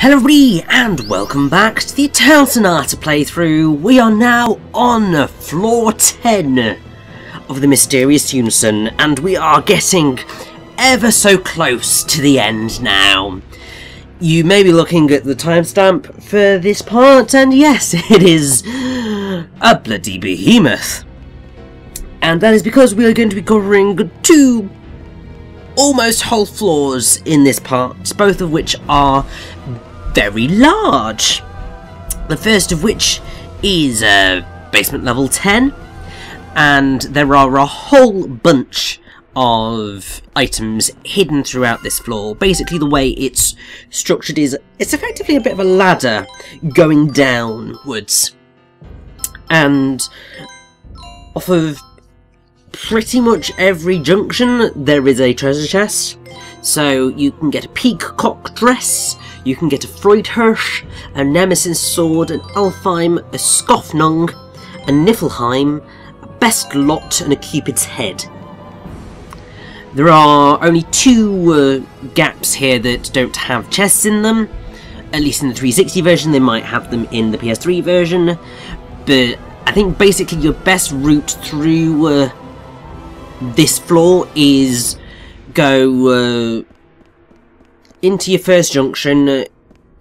Hello everybody, and welcome back to the Eternal Sonata playthrough. We are now on floor 10 of the Mysterious Unison, and we are getting ever so close to the end now. You may be looking at the timestamp for this part, and yes, it is a bloody behemoth. And that is because we are going to be covering two almost whole floors in this part, both of which are very large. The first of which is basement level 10, and there are a whole bunch of items hidden throughout this floor. Basically the way it's structured is it's effectively a bit of a ladder going downwards, and off of pretty much every junction there is a treasure chest. So you can get a peacock dress, you can get a Freudhirsch, a Nemesis sword, an Alfheim, a Skofnung, a Niflheim, a Best Lot, and a Cupid's head. There are only two gaps here that don't have chests in them. At least in the 360 version. They might have them in the PS3 version. But I think basically your best route through this floor is go into your first junction,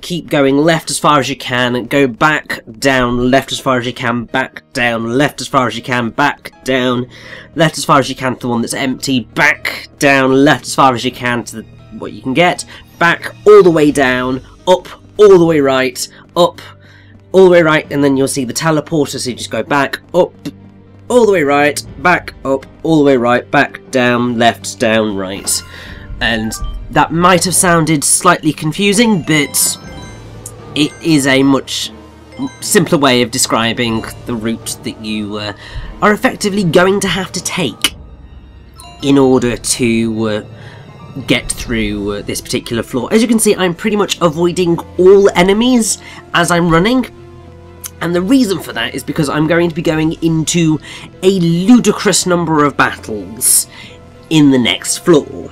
keep going left as far as you can, go back down, left as far as you can, back down, left as far as you can, back down, left as far as you can to the one that's empty, back down, left as far as you can to what you can get, back all the way down, up all the way right, up all the way right, and then you'll see the teleporter, so you just go back, up, all the way right, back, up, all the way right, back, down, left, down, right. And that might have sounded slightly confusing, but it is a much simpler way of describing the route that you are effectively going to have to take in order to get through this particular floor. As you can see, I'm pretty much avoiding all enemies as I'm running. And the reason for that is because I'm going to be going into a ludicrous number of battles in the next floor.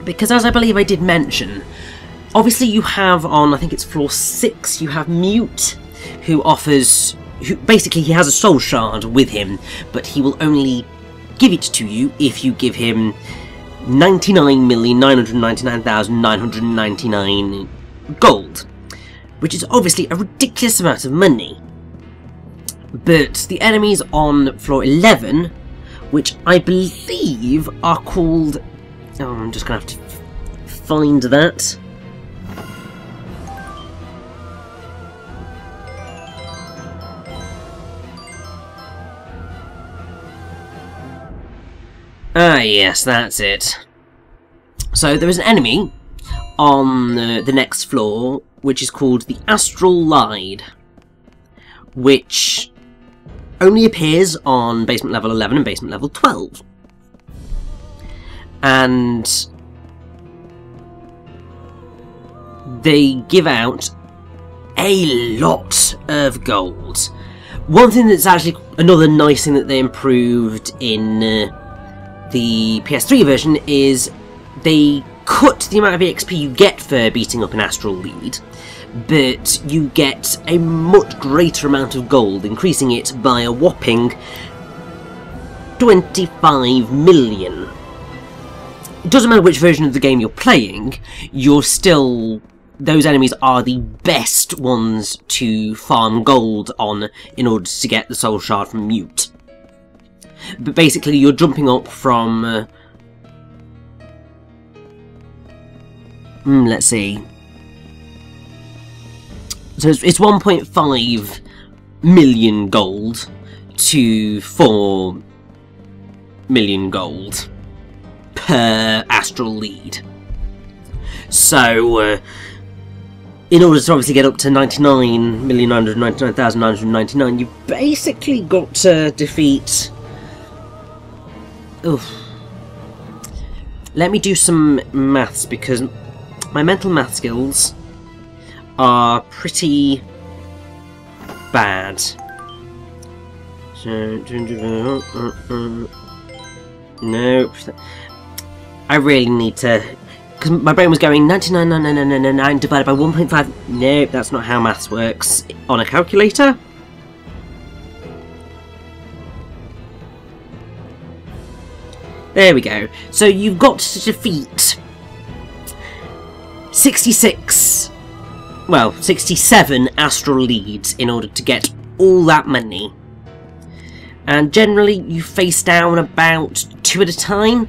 Because as I believe I did mention, obviously you have on, I think it's floor 6, you have Mute, who basically he has a soul shard with him, but he will only give it to you if you give him 99,999,999 gold. Which is obviously a ridiculous amount of money. But the enemies on floor 11, which I believe are called... Oh, I'm just going to have to find that. Ah, yes, that's it. So there is an enemy on the next floor, which is called the Astral which only appears on basement level 11 and basement level 12. And they give out a lot of gold. One thing that's actually another nice thing that they improved in the PS3 version is they cut the amount of EXP you get for beating up an Astral lead, but you get a much greater amount of gold, increasing it by a whopping 25 million. It doesn't matter which version of the game you're playing, those enemies are the best ones to farm gold on in order to get the soul shard from Mute. But basically you're jumping up from let's see. So it's 1.5 million gold to 4 million gold per Astral lead. So, in order to obviously get up to 99,999,999, you've basically got to defeat... Oof. Let me do some maths, because my mental math skills are pretty bad. Nope. I really need to... because my brain was going 99,999 divided by 1.5. Nope, that's not how maths works on a calculator. There we go. So you've got to defeat 67 Astral leads in order to get all that money. And generally you face down about 2 at a time.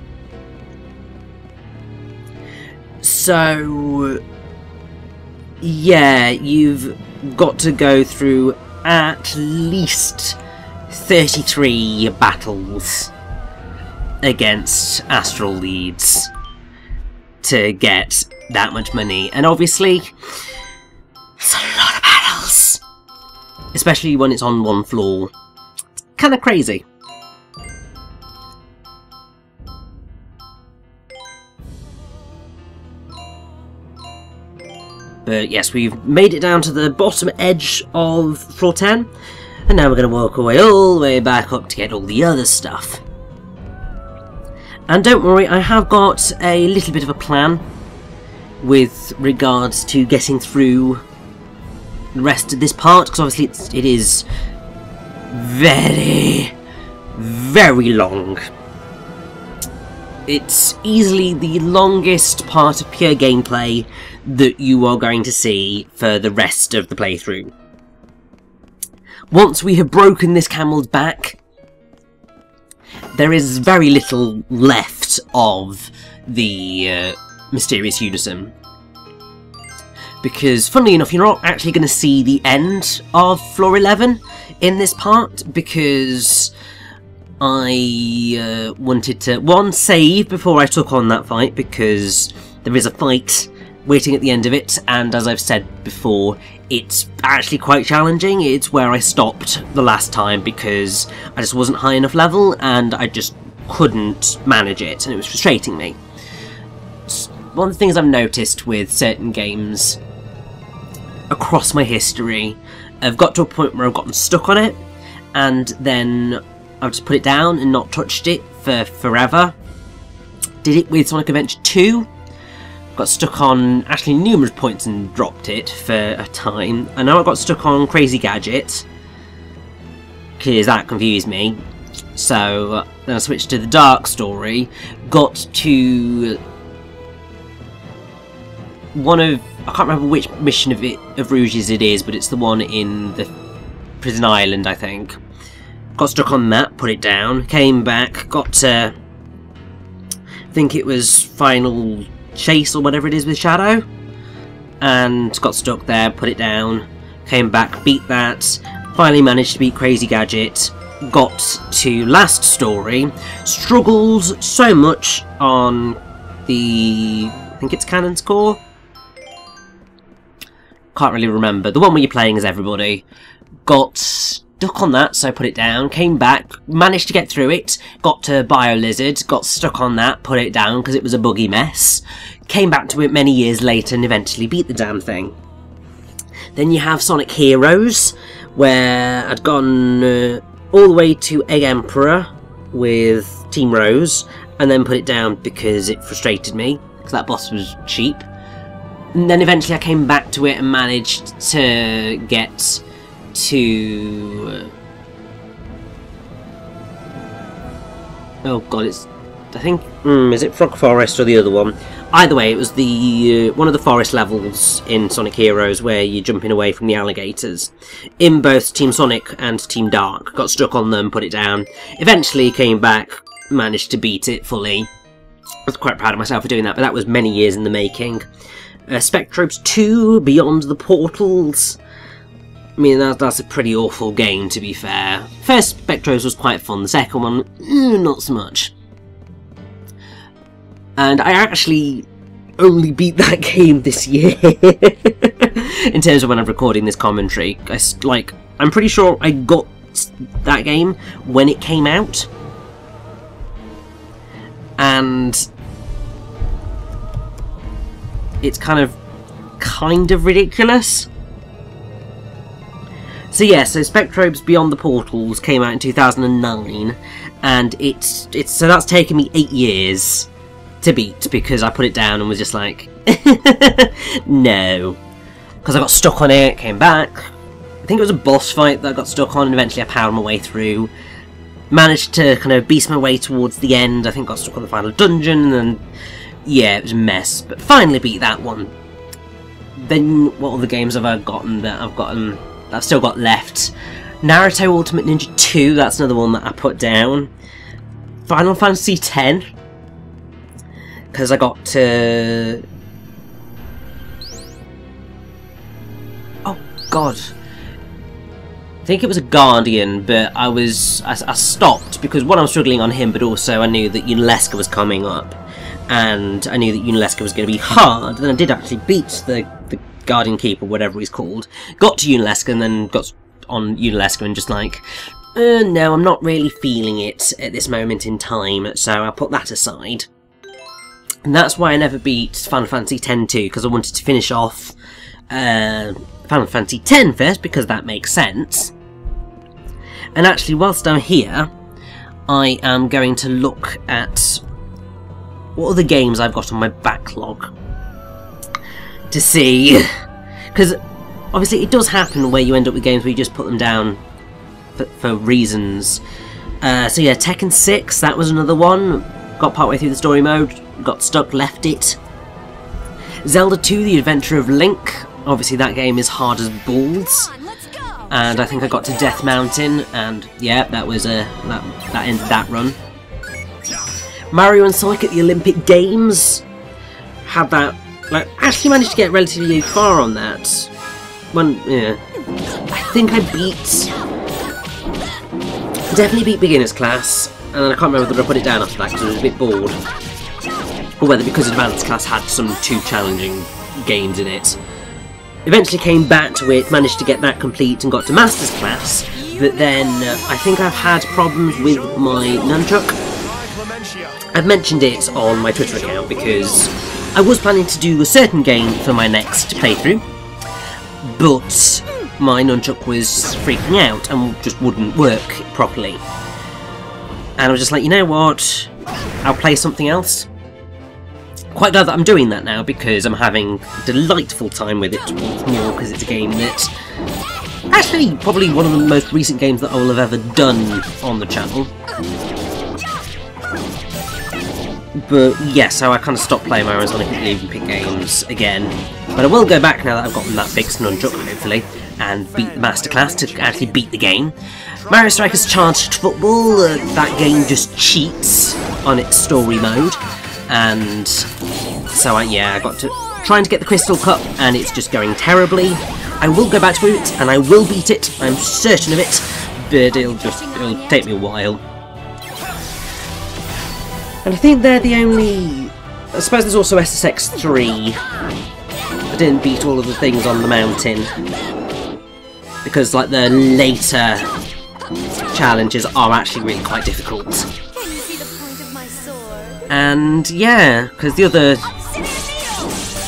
So yeah, you've got to go through at least 33 battles against Astral leads to get that much money, and obviously it's a lot of battles, especially when it's on one floor. It's kind of crazy. But yes, we've made it down to the bottom edge of floor 10, and now we're going to walk away all the way back up to get all the other stuff. And don't worry, I have got a little bit of a plan with regards to getting through the rest of this part, because obviously it is very, very long. It's easily the longest part of pure gameplay that you are going to see for the rest of the playthrough. Once we have broken this camel's back, there is very little left of the mysterious unison. Because, funnily enough, you're not actually going to see the end of floor 11 in this part, because I wanted to, one, save before I took on that fight, because there is a fight waiting at the end of it, and as I've said before, it's actually quite challenging. It's where I stopped the last time because I just wasn't high enough level and I just couldn't manage it, and it was frustrating me. One of the things I've noticed with certain games across my history, I've got to a point where I've gotten stuck on it, and then I've just put it down and not touched it for forever. Did it with Sonic Adventure 2. Got stuck on actually numerous points and dropped it for a time. And now I got stuck on Crazy Gadget, because that confused me. So then I switched to the Dark Story. Got to one of, I can't remember which mission of Rouge's it is, but it's the one in the Prison Island, I think. Got stuck on that, put it down, came back, got to, I think it was Final Chase or whatever it is with Shadow, and got stuck there, put it down, came back, beat that, finally managed to beat Crazy Gadget, got to Last Story, struggled so much on the, I think it's Cannon's Core? Can't really remember, the one where you're playing as everybody. Got stuck on that, so I put it down, came back, managed to get through it, got to Bio Lizard, got stuck on that, put it down because it was a buggy mess, came back to it many years later and eventually beat the damn thing. Then you have Sonic Heroes, where I'd gone all the way to Egg Emperor with Team Rose, and then put it down because it frustrated me, because that boss was cheap. And then eventually I came back to it and managed to get to, oh god, it's, I think, is it Frog Forest or the other one? Either way, it was the one of the forest levels in Sonic Heroes where you're jumping away from the alligators. In both Team Sonic and Team Dark, got stuck on them, put it down, eventually came back, managed to beat it fully. I was quite proud of myself for doing that, but that was many years in the making. Spectrobes 2, Beyond the Portals. I mean, that's a pretty awful game, to be fair. First Spectrobes was quite fun, the second one, not so much. And I actually only beat that game this year, in terms of when I'm recording this commentary. I'm pretty sure I got that game when it came out. And it's kind of ridiculous. So yeah, so Spectrobes Beyond the Portals came out in 2009, and so that's taken me 8 years to beat because I put it down and was just like, no. Because I got stuck on it, came back. I think it was a boss fight that I got stuck on, and eventually I powered my way through. Managed to kind of beast my way towards the end. I think got stuck on the final dungeon, and then, yeah, it was a mess. But finally beat that one. Then what other games have I gotten that I've still got left? Naruto Ultimate Ninja 2, that's another one that I put down. Final Fantasy X, because I got to... oh god. I think it was a Guardian, but I stopped because one, I was struggling on him, but also I knew that Unalesca was coming up, and I knew that Unalesca was going to be hard. Then I did actually beat the Guardian Keeper, whatever he's called, got to Unalesca, and then got on Unalesca and just like, no, I'm not really feeling it at this moment in time, so I put that aside. And that's why I never beat Final Fantasy X-2, because I wanted to finish off Final Fantasy X first, because that makes sense. And actually, whilst I'm here, I am going to look at what other games I've got on my backlog to see, because obviously it does happen where you end up with games where you just put them down for reasons. So yeah, Tekken 6, that was another one. Got partway through the story mode, got stuck, left it. Zelda 2, The Adventure of Link. Obviously that game is hard as balls. And I think I got to Death Mountain, and yeah, that was that ended that run. Mario and Sonic at the Olympic Games. Had that, like, actually managed to get relatively far on that. Yeah. I think I definitely beat Beginner's Class, and then I can't remember whether I put it down after that because I was a bit bored. Or whether because Advanced Class had some too challenging games in it. Eventually came back to it, managed to get that complete and got to Master's Class, but then I think I've had problems with my nunchuck. I've mentioned it on my Twitter account because I was planning to do a certain game for my next playthrough, but my nunchuck was freaking out and just wouldn't work properly. And I was just like, you know what, I'll play something else. Quite glad that I'm doing that now because I'm having a delightful time with it once more, because it's a game that actually probably one of the most recent games that I will have ever done on the channel. But yeah, so I kind of stopped playing Mario and Sonic at the Olympic Games again. But I will go back now that I've gotten that big nunchuck, hopefully, and beat the Masterclass to actually beat the game. Mario Strikers Charged Football, that game just cheats on its story mode. And so I got to trying to get the Crystal Cup, and it's just going terribly. I will go back to it, and I will beat it, I'm certain of it, but it'll take me a while. And I think they're the only... I suppose there's also SSX 3. I didn't beat all of the things on the mountain, because like the later challenges are actually really quite difficult. And yeah, because the other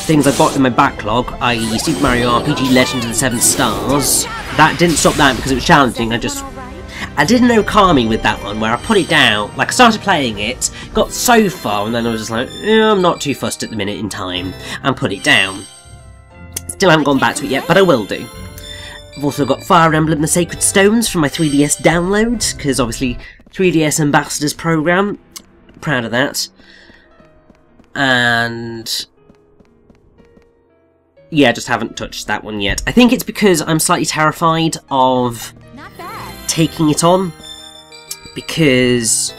things I've got in my backlog, i.e. Super Mario RPG Legend of the 7 Stars, that didn't stop that because it was challenging. I did an Okami with that one, where I put it down, like I started playing it, got so far, and then I was just like, I'm not too fussed at the minute in time, and put it down. Still haven't gone back to it yet, but I will do. I've also got Fire Emblem The Sacred Stones from my 3DS download, because obviously 3DS Ambassadors Program. Proud of that. And yeah, just haven't touched that one yet. I think it's because I'm slightly terrified of taking it on, because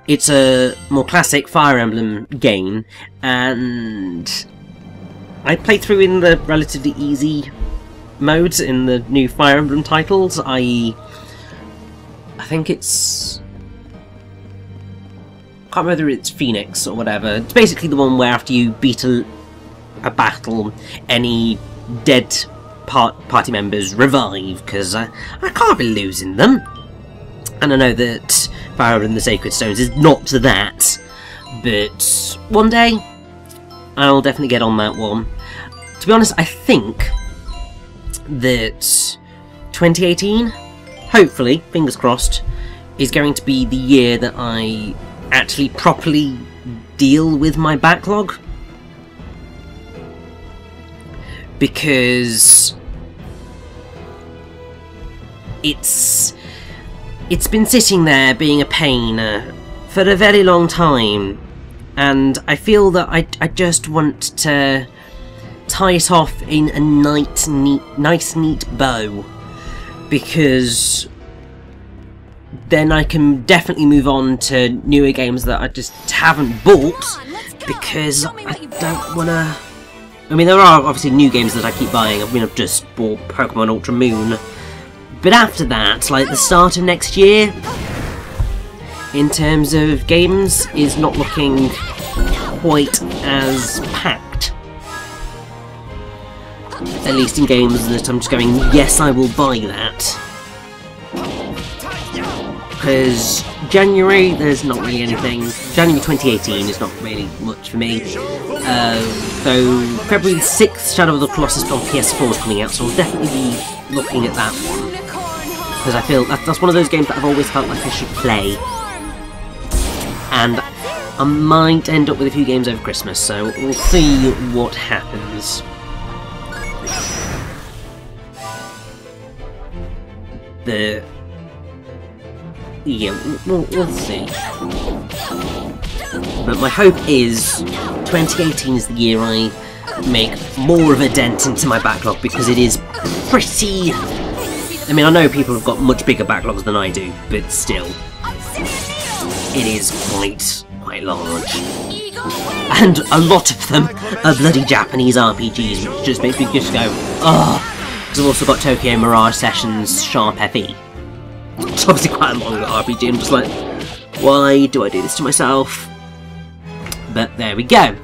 it's a more classic Fire Emblem game, and I played through in the relatively easy modes in the new Fire Emblem titles, i.e. I think it's... I can't remember whether it's Phoenix or whatever. It's basically the one where after you beat a battle, any dead party members revive, because I can't be losing them. And I know that Fire Emblem The Sacred Stones is not that, but one day I'll definitely get on that one. To be honest, I think that 2018, hopefully, fingers crossed, is going to be the year that I actually properly deal with my backlog, because it's been sitting there being a pain for a very long time, and I feel that I just want to tie it off in a nice neat bow, because then I can definitely move on to newer games that I just haven't bought, because I don't want to... I mean, there are obviously new games that I keep buying. I mean, I've just bought Pokemon Ultra Moon, but after that, like the start of next year, in terms of games, is not looking quite as packed. At least in games that I'm just going, yes, I will buy that. Because January, there's not really anything. January 2018 is not really much for me. Though February 6th, Shadow of the Colossus on PS4 is coming out, so I'll definitely be looking at that one. Because I feel that's one of those games that I've always felt like I should play. And I might end up with a few games over Christmas, so we'll see what happens. Yeah, we'll see. But my hope is 2018 is the year I make more of a dent into my backlog, because it is pretty... I mean, I know people have got much bigger backlogs than I do, but still, it is quite large. And a lot of them are bloody Japanese RPGs, which just makes me just go, ugh. Because I've also got Tokyo Mirage Sessions Sharp FE. It's obviously quite a long RPG, I'm just like, why do I do this to myself? But there we go.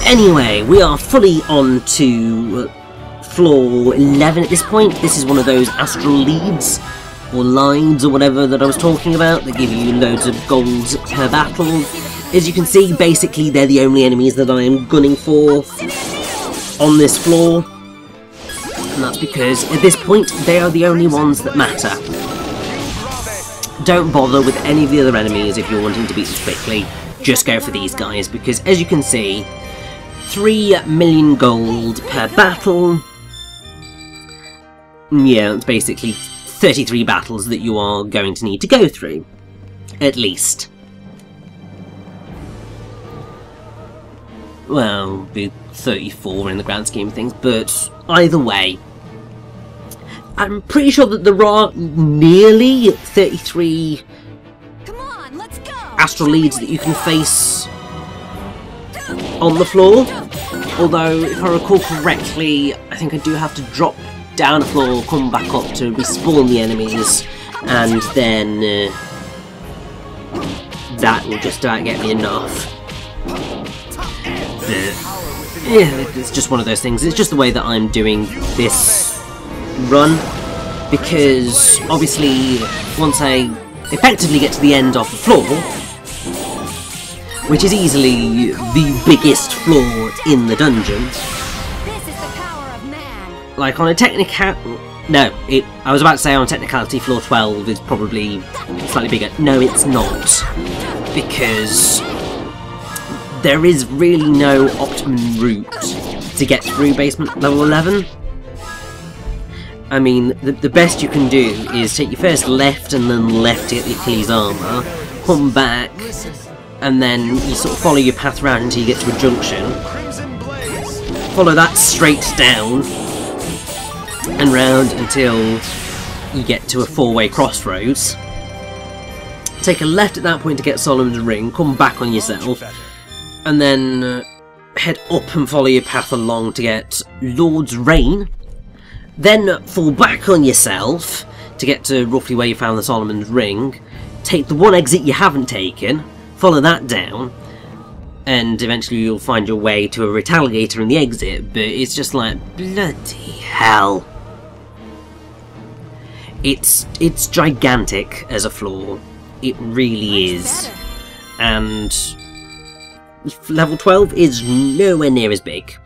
Anyway, we are fully on to floor 11 at this point. This is one of those Astral leads, or lines, or whatever that I was talking about, that give you loads of gold per battle. As you can see, basically they're the only enemies that I am gunning for on this floor. And that's because, at this point, they are the only ones that matter. Don't bother with any of the other enemies if you're wanting to beat them quickly. Just go for these guys, because as you can see, 3 million gold per battle. Yeah, it's basically 33 battles that you are going to need to go through. At least. Well, be 34 in the grand scheme of things, but either way, I'm pretty sure that there are nearly 33 Astral leads that you can face on the floor. Although, if I recall correctly, I think I do have to drop down a floor, come back up to respawn the enemies, and then that will just about get me enough. Yeah, it's just one of those things. It's just the way that I'm doing this run, because obviously once I effectively get to the end of the floor, which is easily the biggest floor in the dungeon, like on a I was about to say on technicality floor 12 is probably slightly bigger. No, it's not, because there is really no optimum route to get through basement level 11. I mean, the best you can do is take your first left and then left to get the Achilles armour, come back, and then you sort of follow your path around until you get to a junction. Follow that straight down, and round until you get to a 4-way crossroads. Take a left at that point to get Solomon's Ring, come back on yourself, and then head up and follow your path along to get Lord's Reign. Then fall back on yourself to get to roughly where you found the Solomon's Ring. Take the one exit you haven't taken, follow that down, and eventually you'll find your way to a Retaliator in the exit, but it's just like, bloody hell. It's gigantic as a floor. It really is. And level 12 is nowhere near as big.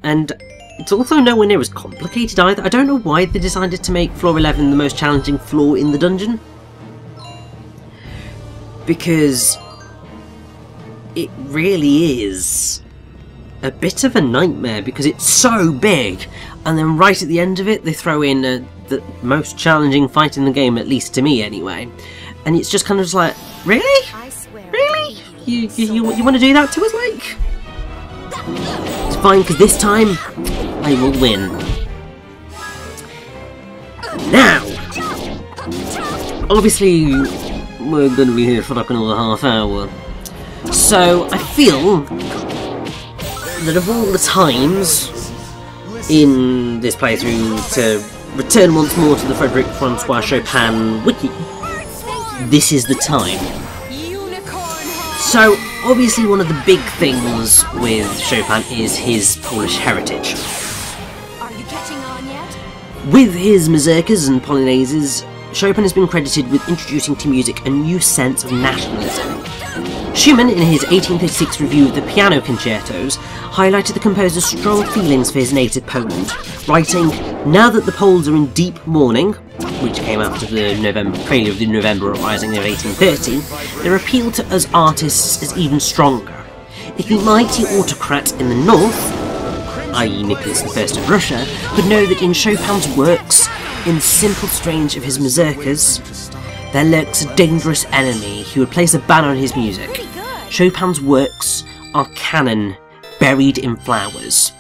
And it's also nowhere near as complicated either. I don't know why they decided to make floor 11 the most challenging floor in the dungeon. Because it really is a bit of a nightmare because it's so big, and then right at the end of it they throw in the most challenging fight in the game, at least to me anyway, and it's just kind of just like, really? Really? You want to do that to us, like? It's fine, because this time I will win. Now, obviously we're going to be here for like another half hour, so I feel that of all the times in this playthrough to return once more to the Frédéric Francois Chopin wiki, this is the time. So, obviously one of the big things with Chopin is his Polish heritage. Are you catching on yet? With his mazurkas and polonaises, Chopin has been credited with introducing to music a new sense of nationalism. Schumann, in his 1836 review of the piano concertos, highlighted the composer's strong feelings for his native Poland, writing, "Now that the Poles are in deep mourning," which came after the failure of the November Uprising of 1830, their appeal to us artists is even stronger. If the mighty autocrat in the north, i.e. Nicholas I of Russia, could know that in Chopin's works, in the simple strains of his mazurkas, there lurks a dangerous enemy who would place a ban on his music. Chopin's works are canon, buried in flowers.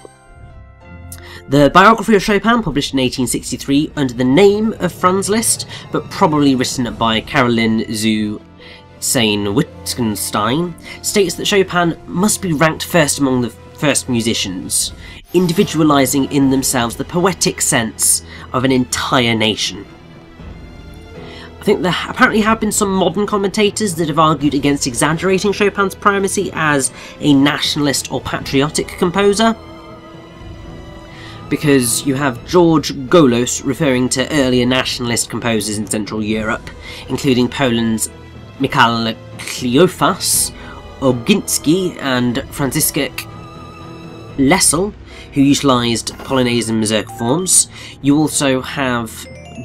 The biography of Chopin, published in 1863 under the name of Franz Liszt, but probably written by Caroline zu Wittgenstein, states that Chopin must be ranked first among the first musicians, individualizing in themselves the poetic sense of an entire nation. I think there apparently have been some modern commentators that have argued against exaggerating Chopin's primacy as a nationalist or patriotic composer, because you have George Golos referring to earlier nationalist composers in Central Europe, including Poland's Michał Kleofas, Oginski and Franciszek Lessel, who utilised Polonaise and mazurka forms. You also have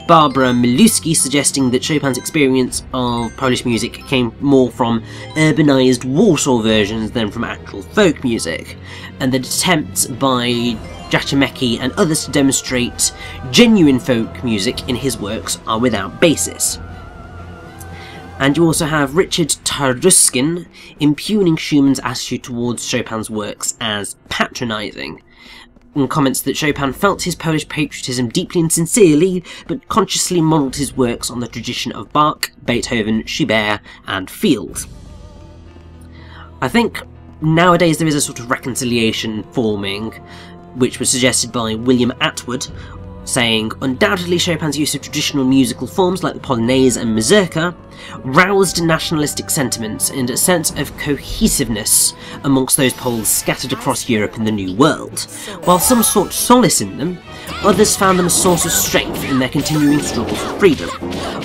Barbara Miluski suggesting that Chopin's experience of Polish music came more from urbanised Warsaw versions than from actual folk music, and that attempts by Jaczemecki and others to demonstrate genuine folk music in his works are without basis. And you also have Richard Taruskin impugning Schumann's attitude towards Chopin's works as patronising, and comments that Chopin felt his Polish patriotism deeply and sincerely, but consciously modelled his works on the tradition of Bach, Beethoven, Schubert and Field. I think nowadays there is a sort of reconciliation forming, which was suggested by William Atwood, saying, "Undoubtedly Chopin's use of traditional musical forms like the Polonaise and mazurka roused nationalistic sentiments and a sense of cohesiveness amongst those Poles scattered across Europe and the New World. While some sought solace in them, others found them a source of strength in their continuing struggle for freedom.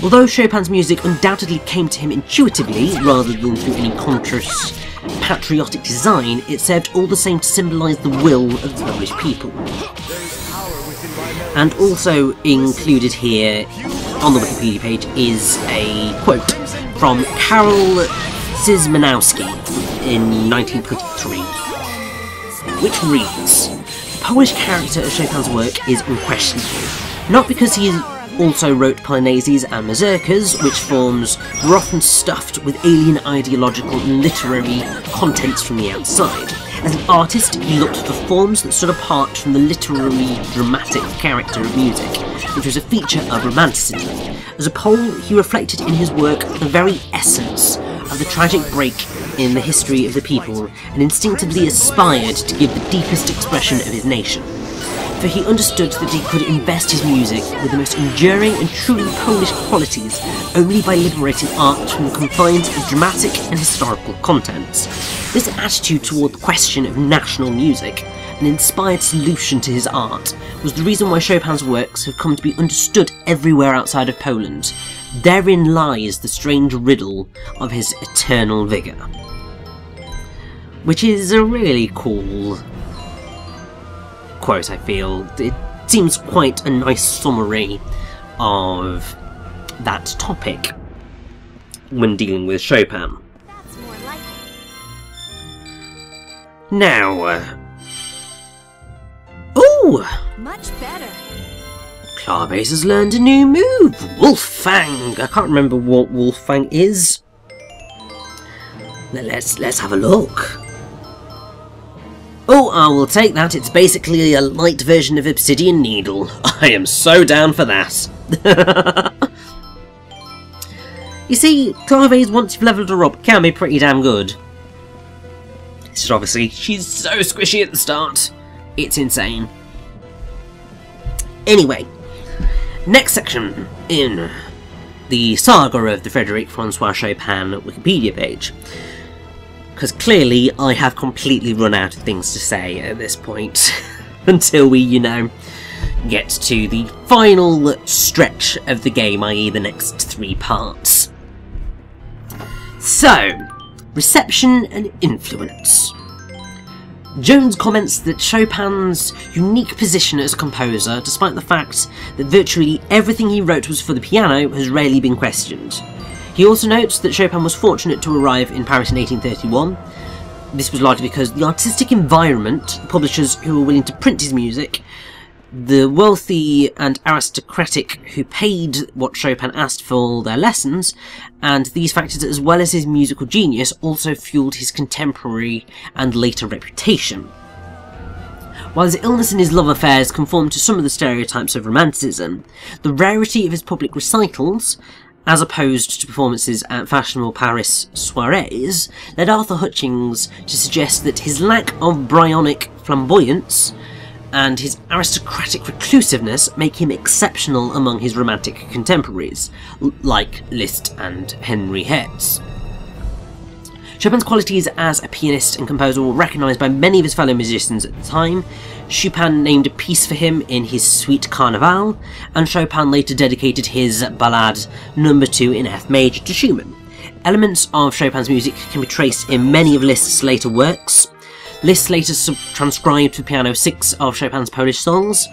Although Chopin's music undoubtedly came to him intuitively, rather than through any conscious patriotic design, it served all the same to symbolise the will of the Polish people." And also included here on the Wikipedia page is a quote from Karol Szymanowski in 1923, which reads, "The Polish character of Chopin's work is unquestionable, not because he also wrote polonaises and mazurkas, which forms were often stuffed with alien ideological and literary contents from the outside. As an artist, he looked for forms that stood apart from the literary dramatic character of music, which was a feature of Romanticism. As a Pole, he reflected in his work the very essence of the tragic break in the history of the people, and instinctively aspired to give the deepest expression of his nation. For he understood that he could invest his music with the most enduring and truly Polish qualities only by liberating art from the confines of dramatic and historical contents. This attitude toward the question of national music, an inspired solution to his art, was the reason why Chopin's works have come to be understood everywhere outside of Poland. Therein lies the strange riddle of his eternal vigour." Which is a really cool quote, I feel. It seems quite a nice summary of that topic when dealing with Chopin. That's more like it. Now, oh! Much better. Claves has learned a new move, Wolf Fang. I can't remember what Wolf Fang is. Let's have a look. Oh, I will take that. It's basically a light version of Obsidian Needle. I am so down for that. You see, Claves, once you've leveled her up, can be pretty damn good. It's just obviously, she's so squishy at the start. It's insane. Anyway, next section in the saga of the Frédéric Francois Chopin Wikipedia page. Because clearly I have completely run out of things to say at this point. Until we, you know, get to the final stretch of the game, i.e. the next 3 parts. So, reception and influence. Jones comments that Chopin's unique position as a composer, despite the fact that virtually everything he wrote was for the piano, has rarely been questioned. He also notes that Chopin was fortunate to arrive in Paris in 1831. This was largely because the artistic environment, the publishers who were willing to print his music, the wealthy and aristocratic who paid what Chopin asked for their lessons, and these factors, as well as his musical genius, also fueled his contemporary and later reputation. While his illness and his love affairs conformed to some of the stereotypes of Romanticism, the rarity of his public recitals, as opposed to performances at fashionable Paris soirees, led Arthur Hutchings to suggest that his lack of Byronic flamboyance and his aristocratic reclusiveness make him exceptional among his romantic contemporaries, like Liszt and Henry Hertz. Chopin's qualities as a pianist and composer were recognised by many of his fellow musicians at the time. Chopin named a piece for him in his Suite Carnaval, and Chopin later dedicated his Ballade No. 2 in F major to Schumann. Elements of Chopin's music can be traced in many of Liszt's later works. Liszt later transcribed for piano 6 of Chopin's Polish songs.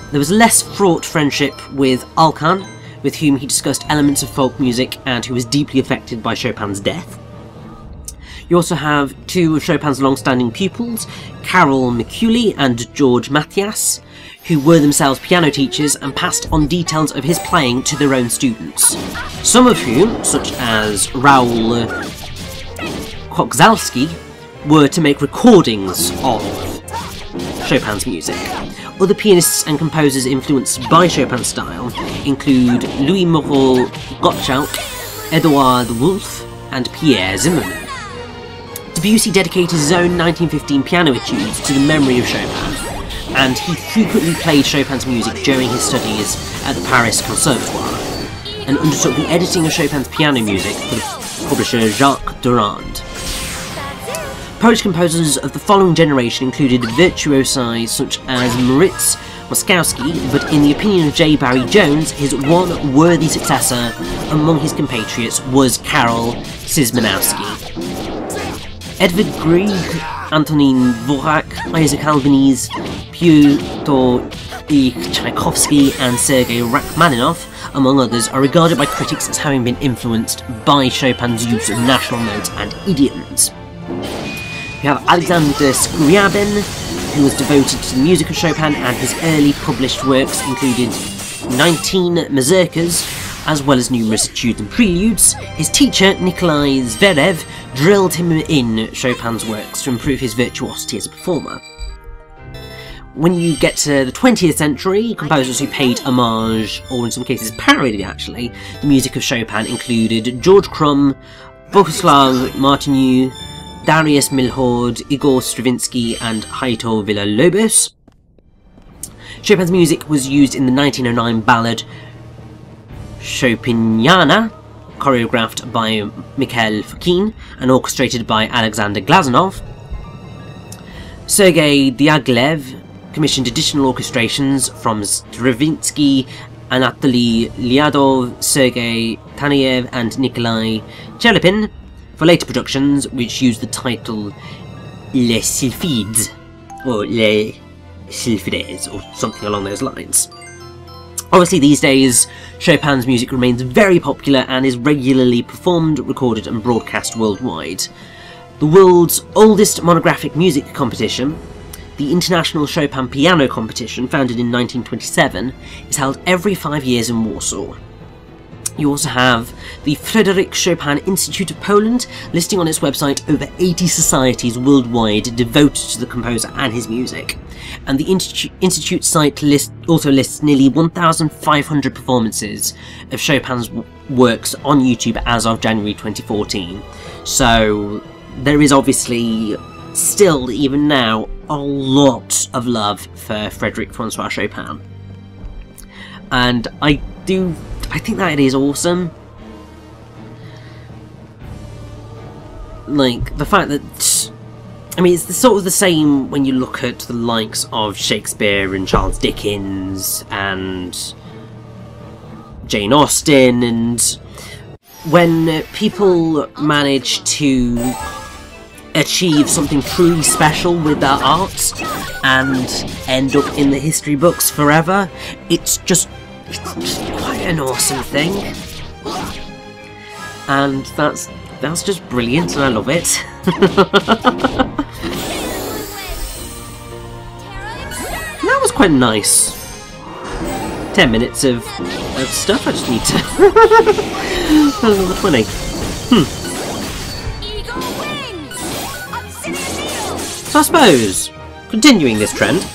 There was a less fraught friendship with Alkan, with whom he discussed elements of folk music and who was deeply affected by Chopin's death. You also have 2 of Chopin's long-standing pupils, Karol Mikuli and George Mathias, who were themselves piano teachers and passed on details of his playing to their own students, some of whom, such as Raoul Koczalski, were to make recordings of Chopin's music. Other pianists and composers influenced by Chopin's style include Louis Moreau Gottschalk, Edouard Wolff, and Pierre Zimmermann. Debussy dedicated his own 1915 piano etudes to the memory of Chopin, and he frequently played Chopin's music during his studies at the Paris Conservatoire, and undertook the editing of Chopin's piano music for the publisher Jacques Durand. Polish composers of the following generation included virtuosi such as Moritz Moszkowski, but in the opinion of J. Barry Jones, his one worthy successor among his compatriots was Karol Szymanowski. Edvard Grieg, Antonin Dvorak, Isaac Albeniz, Pyotr Tchaikovsky and Sergei Rachmaninoff, among others, are regarded by critics as having been influenced by Chopin's use of national notes and idioms. We have Alexander Scriabin, who was devoted to the music of Chopin, and his early published works included 19 mazurkas, as well as numerous etudes and preludes. His teacher, Nikolai Zverev, drilled him in Chopin's works to improve his virtuosity as a performer. When you get to the 20th century, composers who paid homage, or in some cases parodied actually, the music of Chopin included George Crumb, Bohuslav Martinu, Darius Milhaud, Igor Stravinsky, and Heitor Villa-Lobos. Chopin's music was used in the 1909 ballad Chopiniana, choreographed by Mikhail Fokin and orchestrated by Alexander Glazunov. Sergei Diaghilev commissioned additional orchestrations from Stravinsky, Anatoly Lyadov, Sergei Taneyev, and Nikolai Chelepin for later productions, which used the title Les Sylphides, or Les Sylphides, or something along those lines. Obviously these days, Chopin's music remains very popular and is regularly performed, recorded and broadcast worldwide. The world's oldest monographic music competition, the International Chopin Piano Competition, founded in 1927, is held every 5 years in Warsaw. You also have the Frédéric Chopin Institute of Poland, listing on its website over 80 societies worldwide devoted to the composer and his music. And the Institute site also lists nearly 1,500 performances of Chopin's works on YouTube as of January 2014. So there is obviously still, even now, a lot of love for Frédéric Francois Chopin. And I think that it is awesome. Like, the fact that... I mean, it's sort of the same when you look at the likes of Shakespeare and Charles Dickens and Jane Austen, and when people manage to achieve something truly special with their art and end up in the history books forever, it's just quite an awesome thing, and that's just brilliant, and I love it. That was quite nice. 10 minutes of stuff. I just need to. Another 20. So I suppose, continuing this trend,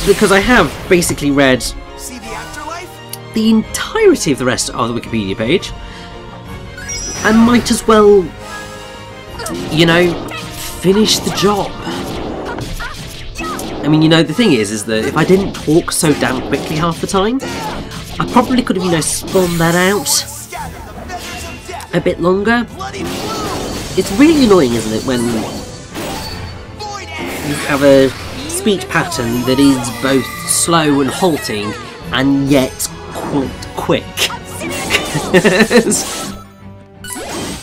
because I have basically read the entirety of the rest of the Wikipedia page, and might as well, you know, finish the job. I mean, you know, the thing is that if I didn't talk so damn quickly half the time, I probably could have, you know, spun that out a bit longer. It's really annoying, isn't it, when you have a speech pattern that is both slow and halting, and yet quite quick.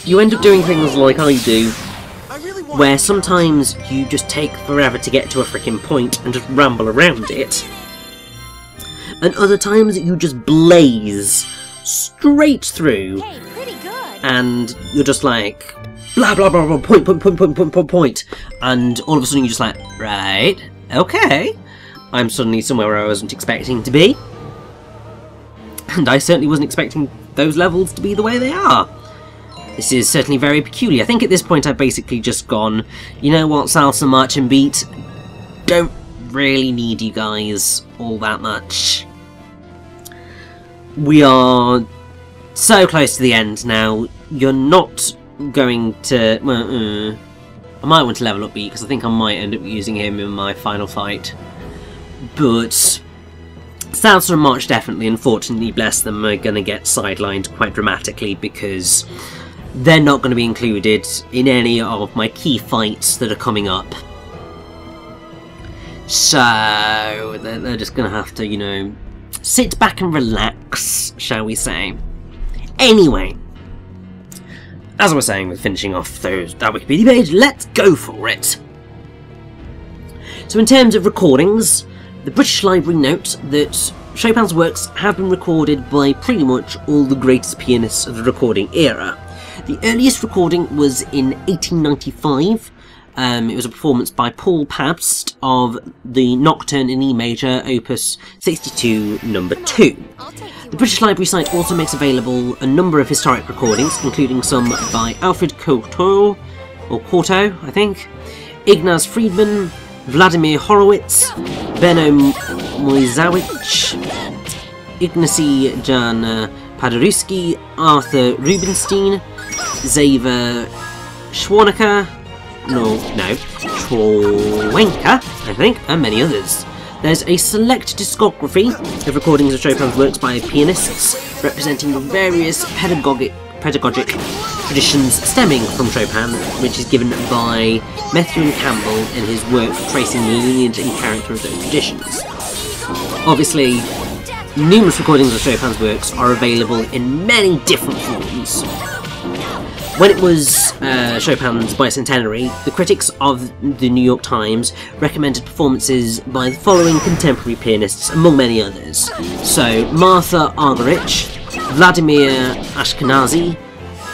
You end up doing things like I do, where sometimes you just take forever to get to a freaking point and just ramble around it, and other times you just blaze straight through, and you're just like, blah blah blah blah, point, and all of a sudden you're just like, right, okay, I'm suddenly somewhere where I wasn't expecting to be, and I certainly wasn't expecting those levels to be the way they are. This is certainly very peculiar. I think at this point I've basically just gone, you know what, Salsa, March and Beat, don't really need you guys all that much. We are so close to the end now. You're not going to... well, I might want to level up Beat, because I think I might end up using him in my final fight. But Salsa and March definitely, unfortunately, bless them, are going to get sidelined quite dramatically, because they're not going to be included in any of my key fights that are coming up. So they're just going to have to, you know, sit back and relax, shall we say. Anyway, as I was saying with finishing off that Wikipedia page, let's go for it. So in terms of recordings, the British Library note that Chopin's works have been recorded by pretty much all the greatest pianists of the recording era. The earliest recording was in 1895. It was a performance by Paul Pabst of the Nocturne in E major, Opus 62, number 2. The British Library site also makes available a number of historic recordings, including some by Alfred Cortot, I think, Ignaz Friedman, Vladimir Horowitz, Benno Moisewicz, Ignacy Jan Paderewski, Arthur Rubinstein, Xaver Schwaneka, Schwenka, I think, and many others. There's a select discography of recordings of Chopin's works by pianists, representing the various pedagogic traditions stemming from Chopin, which is given by Matthew and Campbell in his work tracing the lineage and character of those traditions. Obviously, numerous recordings of Chopin's works are available in many different forms. When it was Chopin's bicentenary, the critics of the New York Times recommended performances by the following contemporary pianists, among many others. So, Martha Argerich, Vladimir Ashkenazy,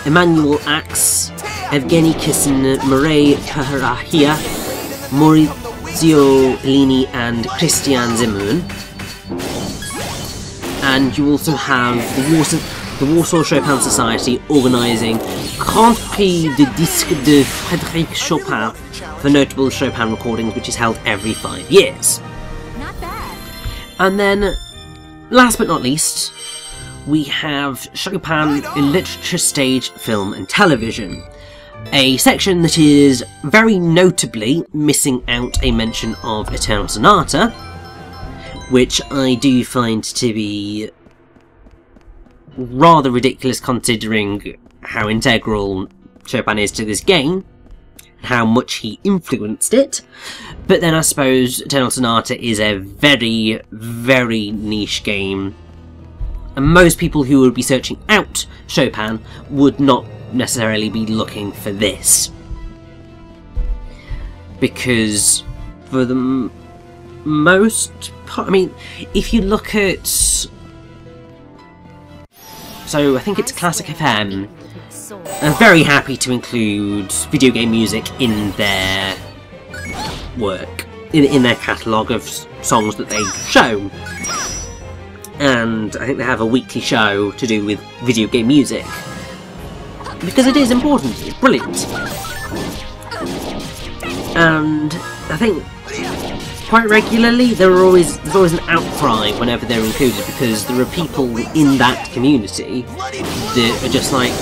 Emanuel Ax, Evgeny Kissin, Murray Paharahia, Maurizio Lini and Christian Zimmerman. And you also have the Warsaw Chopin Society organising Grand Prix de Disque de Frédéric Chopin for notable Chopin recordings, which is held every 5 years. Not bad. And then, last but not least, we have Chopin in Literature, Stage, Film and Television. A section that is very notably missing out a mention of Eternal Sonata, which I do find to be rather ridiculous considering how integral Chopin is to this game, how much he influenced it. But then I suppose Eternal Sonata is a very, very niche game, and most people who would be searching out Chopin would not necessarily be looking for this, because for the most part, I mean, if you look at, so I think it's Classic FM, are very happy to include video game music in their work, in their catalogue of songs that they show. And I think they have a weekly show to do with video game music, because it is important, it's brilliant. And I think quite regularly there's always an outcry whenever they're included, because there are people in that community that are just like,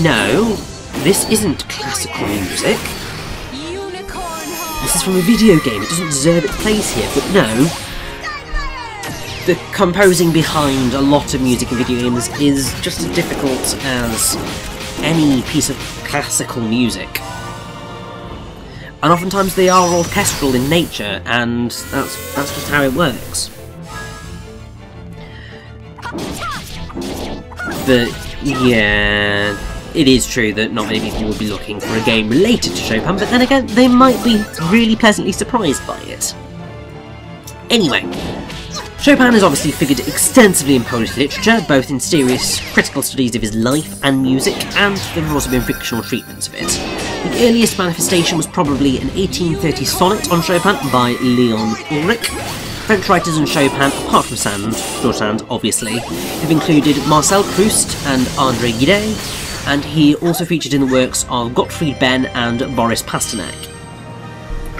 no, this isn't classical music. This is from a video game, it doesn't deserve its place here. But no, the composing behind a lot of music in video games is just as difficult as any piece of classical music. And oftentimes they are orchestral in nature, and that's just how it works. But yeah, it is true that not many people will be looking for a game related to Chopin, but then again, they might be really pleasantly surprised by it. Anyway, Chopin has obviously figured extensively in Polish literature, both in serious critical studies of his life and music, and there have also been fictional treatments of it. The earliest manifestation was probably an 1830 sonnet on Chopin by Leon Ulrich. French writers on Chopin, apart from George Sand, obviously, have included Marcel Proust and André Gide, and he also featured in the works of Gottfried Benn and Boris Pasternak.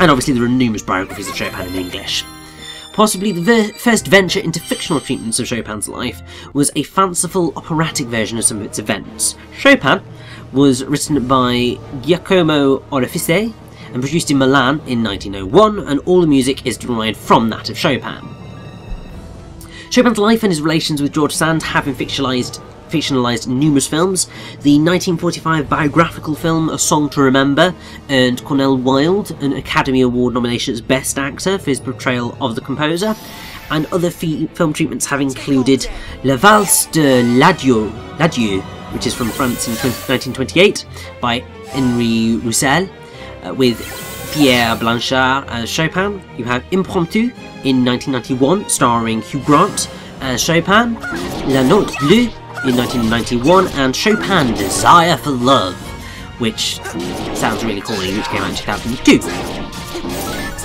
And obviously there are numerous biographies of Chopin in English. Possibly the first venture into fictional treatments of Chopin's life was a fanciful operatic version of some of its events. Chopin was written by Giacomo Orefice and produced in Milan in 1901, and all the music is derived from that of Chopin. Chopin's life and his relations with George Sand have been fictionalised in numerous films. The 1945 biographical film A Song to Remember earned Cornel Wilde an Academy Award nomination as Best Actor for his portrayal of the composer, and other film treatments have included La Valse de l'Adieu, which is from France in 1928 by Henri Roussel, with Pierre Blanchard as Chopin. You have Impromptu in 1991 starring Hugh Grant as Chopin, La Note Bleue in 1991, and Chopin Desire for Love, which sounds really corny, which came out in 2002.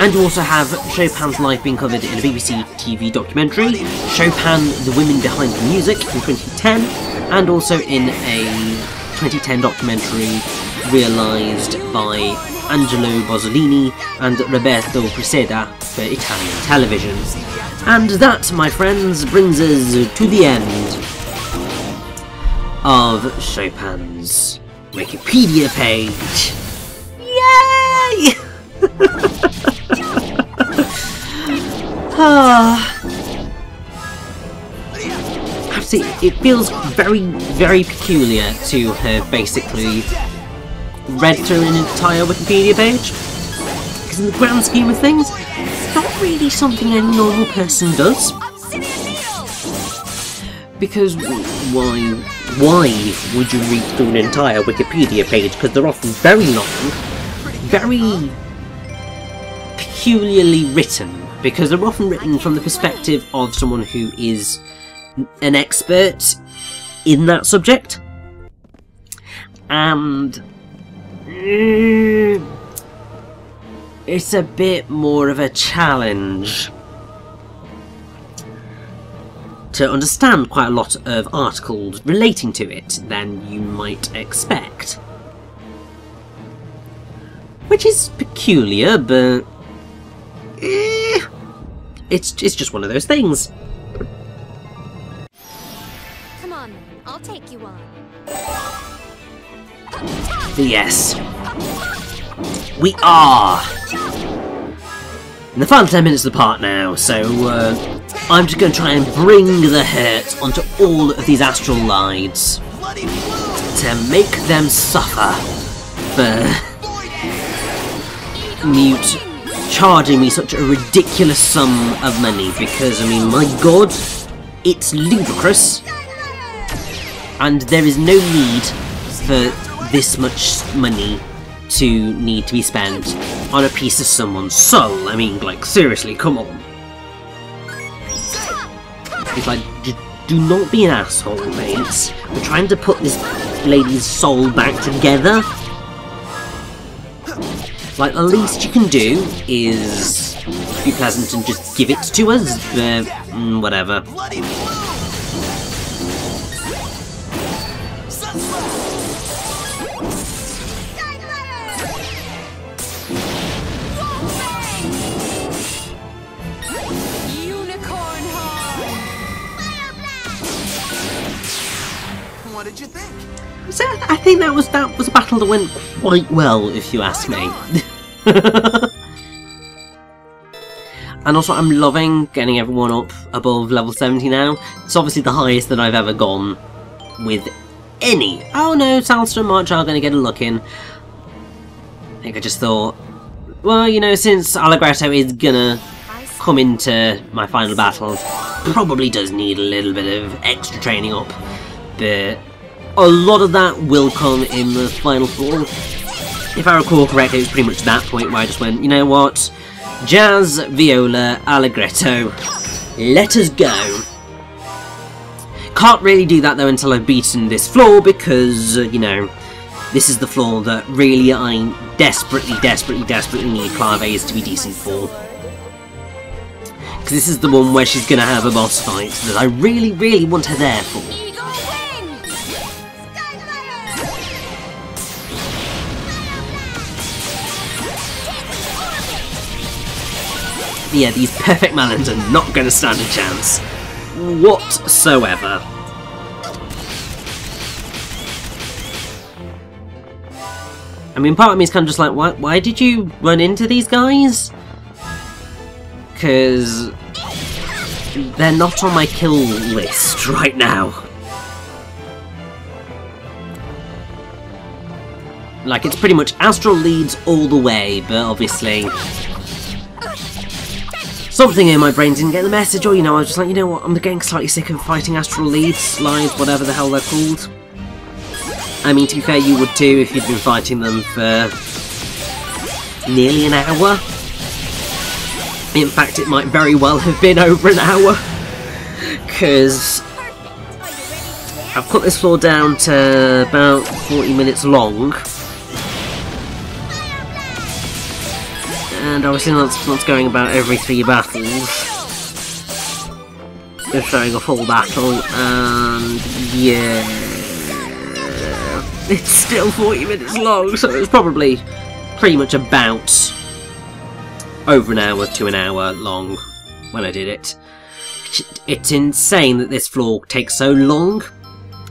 And you also have Chopin's life being covered in a BBC TV documentary, Chopin, The Women Behind the Music, in 2010, and also in a 2010 documentary realised by Angelo Bozzolini and Roberto Preseda for Italian television. And that, my friends, brings us to the end of Chopin's Wikipedia page. Yay! It feels very, very peculiar to have basically read through an entire Wikipedia page, because in the grand scheme of things, it's not really something any normal person does. Because why would you read through an entire Wikipedia page? Because they're often very long, very peculiarly written, because they're often written from the perspective of someone who is an expert in that subject. And it's a bit more of a challenge to understand quite a lot of articles relating to it than you might expect. Which is peculiar, but it's just one of those things. Come on, I'll take you on. But yes, we are in the final 10 minutes of the part now, so I'm just going to try and bring the hurt onto all of these astral lights to make them suffer for Mute charging me such a ridiculous sum of money, because, I mean, my god, it's ludicrous, and there is no need for this much money to need to be spent on a piece of someone's soul. I mean, like, seriously, come on. It's like, do not be an asshole, mates. We're trying to put this lady's soul back together. Like, the least you can do is be pleasant and just give it to us, but whatever. What did you think? So I think that was a battle that went quite well, if you ask me. And also, I'm loving getting everyone up above level 70 now. It's obviously the highest that I've ever gone with any. Oh no, Salster and March are going to get a look in. I think I just thought, well, you know, since Allegretto is gonna come into my final battles, probably does need a little bit of extra training up, but a lot of that will come in the final four. If I recall correctly, it was pretty much that point where I just went, you know what, Jazz, Viola, Allegretto, let us go. Can't really do that though until I've beaten this floor, because, you know, this is the floor that really I desperately need Claves to be decent for. Because this is the one where she's going to have a boss fight that I really want her there for. But yeah, these perfect melons are not going to stand a chance whatsoever. I mean, part of me is kind of just like, why did you run into these guys? Because they're not on my kill list right now. Like, it's pretty much Astral leads all the way, but obviously something in my brain didn't get the message, or, you know, I was just like, you know what, I'm getting slightly sick of fighting Astral leads, slides, whatever the hell they're called. I mean, to be fair, you would too if you'd been fighting them for nearly an hour. In fact, it might very well have been over an hour, because I've cut this floor down to about 40 minutes long. And obviously that's going about every 3 battles. Just showing a full battle, and yeah, it's still 40 minutes long, so it's probably pretty much about over an hour to an hour long when I did it. It's insane that this floor takes so long,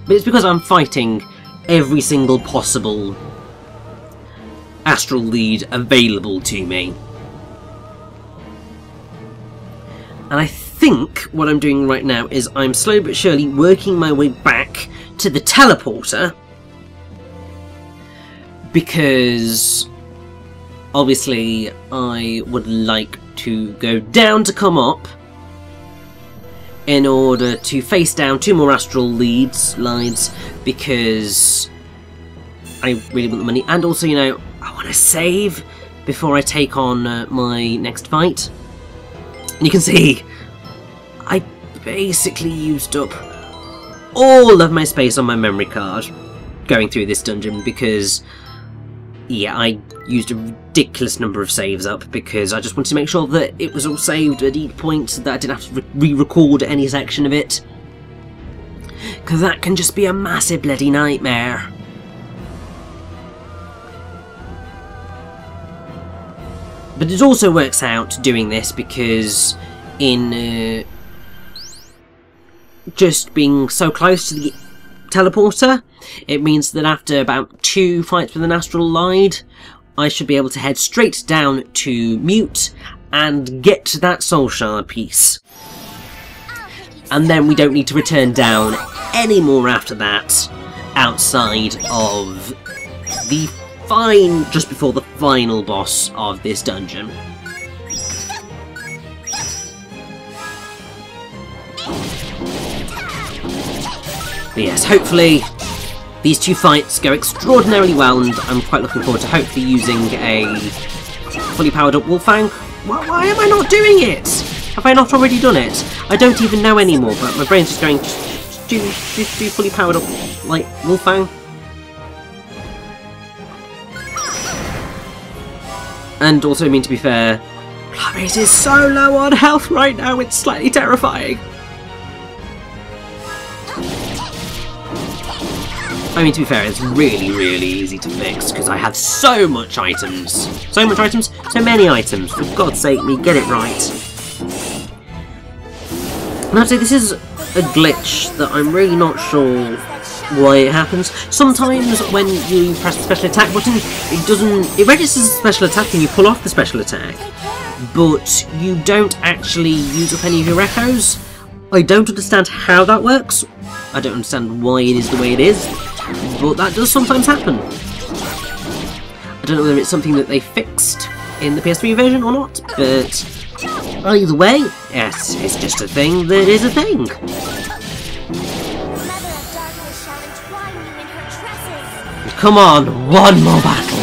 but it's because I'm fighting every single possible Astral lead available to me. And I think what I'm doing right now is I'm slowly but surely working my way back to the teleporter, because obviously I would like to go down to come up in order to face down 2 more Astral lines, because I really want the money, and also, you know, I want to save before I take on my next fight. And you can see I basically used up all of my space on my memory card going through this dungeon, because Yeah, I used a ridiculous number of saves up because I just wanted to make sure that it was all saved at each point, so that I didn't have to re-record any section of it. Because that can just be a massive bloody nightmare. But it also works out doing this because in just being so close to the teleporter, it means that after about 2 fights with an Astral Lied, I should be able to head straight down to Mute and get to that Soul Shard piece. And then we don't need to return down anymore after that, outside of the just before the final boss of this dungeon. But yes, hopefully these 2 fights go extraordinarily well, and I'm quite looking forward to hopefully using a fully powered up Wolfang. Why am I not doing it? Have I not already done it? I don't even know anymore, but my brain's just going, do fully powered up, like, Wolfang. And also, I mean, to be fair, Blackbase is so low on health right now, it's slightly terrifying. I mean, to be fair, it's really, really easy to fix, because I have so much items. So much items? So many items. For God's sake, me, get it right. And I'd say this is a glitch that I'm really not sure why it happens. Sometimes when you press the special attack button, it registers a special attack and you pull off the special attack, but you don't actually use up any of your echoes. I don't understand how that works. I don't understand why it is the way it is, but that does sometimes happen. I don't know whether it's something that they fixed in the PS3 version or not, but either way, yes, it's just a thing that is a thing. Come on, one more battle!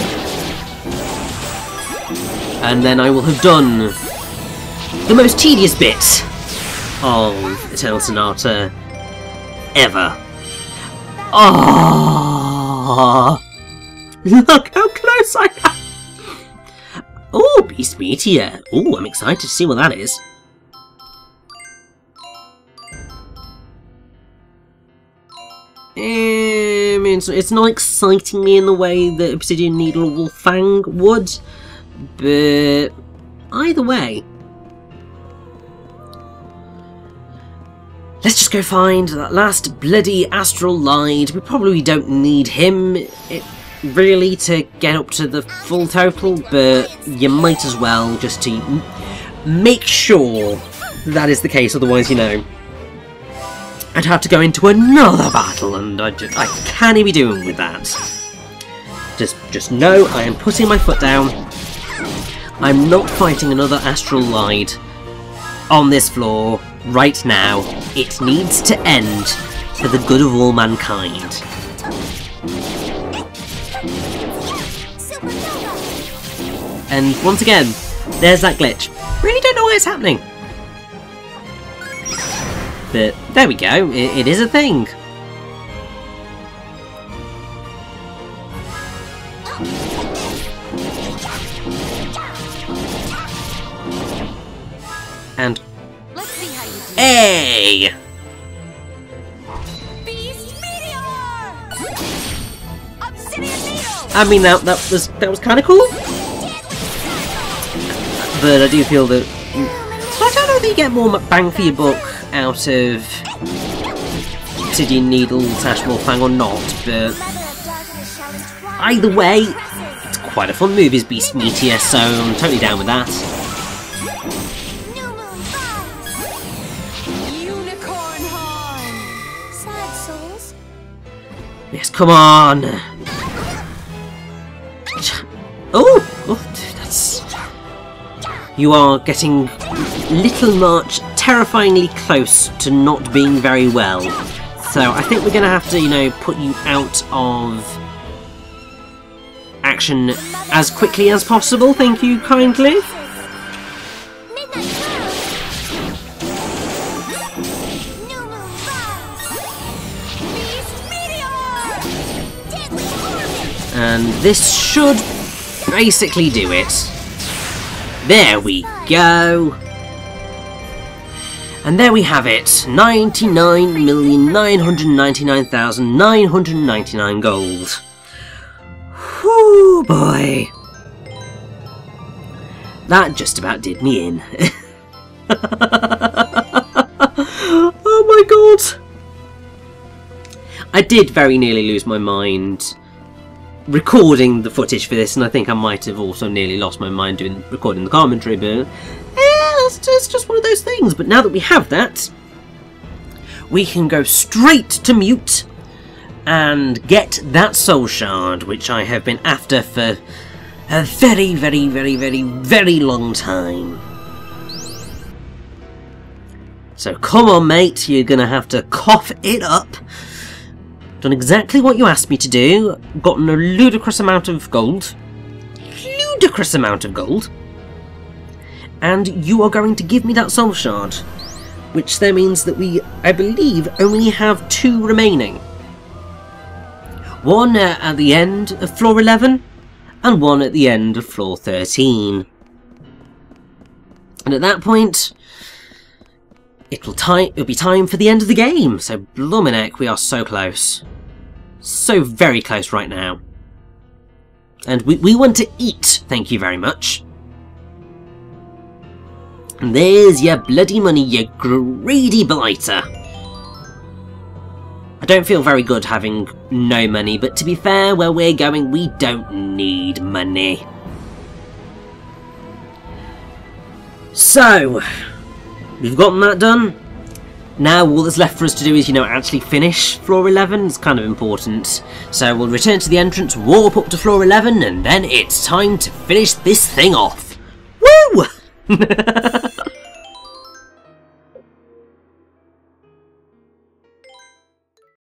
And then I will have done the most tedious bit of Eternal Sonata ever. Oh, look how close I am! Oh, Beast Meteor! Oh, I'm excited to see what that is. It's not exciting me in the way that Obsidian Needle or Wolfang would, but either way. Let's just go find that last bloody Astral Lied. We probably don't need him really to get up to the full total, but you might as well just to make sure that is the case, otherwise, you know, I'd have to go into another battle, and I can't be doing with that. Just know I am putting my foot down. I'm not fighting another Astral Lied on this floor right now. It needs to end for the good of all mankind. And once again, there's that glitch. Really don't know why it's happening. But there we go, it is a thing. And Let's see how you do. hey! Beast Meteor! Obsidian Needle! I mean that was kind of cool. But I do feel that I don't know if you get more bang for your buck out of Obsidian Needle / Wolfang or not, but either way, it's quite a fun move, is Beast Meteor, so I'm totally down with that. Unicorn Horn! Sad souls. Yes, come on! Oh, that's... You are getting little much terrifyingly close to not being very well. So I think we're going to have to, you know, put you out of action as quickly as possible. Thank you kindly. And this should basically do it. There we go. And there we have it, 99,999,999 gold. Whew, boy. That just about did me in. Oh my god. I did very nearly lose my mind recording the footage for this, and I think I might have also nearly lost my mind recording the commentary, but it's just one of those things. But now that we have that, we can go straight to mute and get that soul shard, which I have been after for a very, very, very, very, very long time. So come on, mate, you're gonna have to cough it up. Done exactly what you asked me to do, gotten a ludicrous amount of gold. Ludicrous amount of gold. And you are going to give me that soul shard. Which then means that we, I believe, only have 2 remaining. One at the end of floor 11, and one at the end of floor 13. And at that point, it'll be time for the end of the game. So bloomin' heck, we are so close. So very close right now. And we want to eat, thank you very much. And there's your bloody money, you greedy blighter. I don't feel very good having no money, but to be fair, where we're going, we don't need money. So, we've gotten that done. Now all that's left for us to do is, you know, actually finish floor 11. It's kind of important. So we'll return to the entrance, warp up to floor 11, and then it's time to finish this thing off. Woo!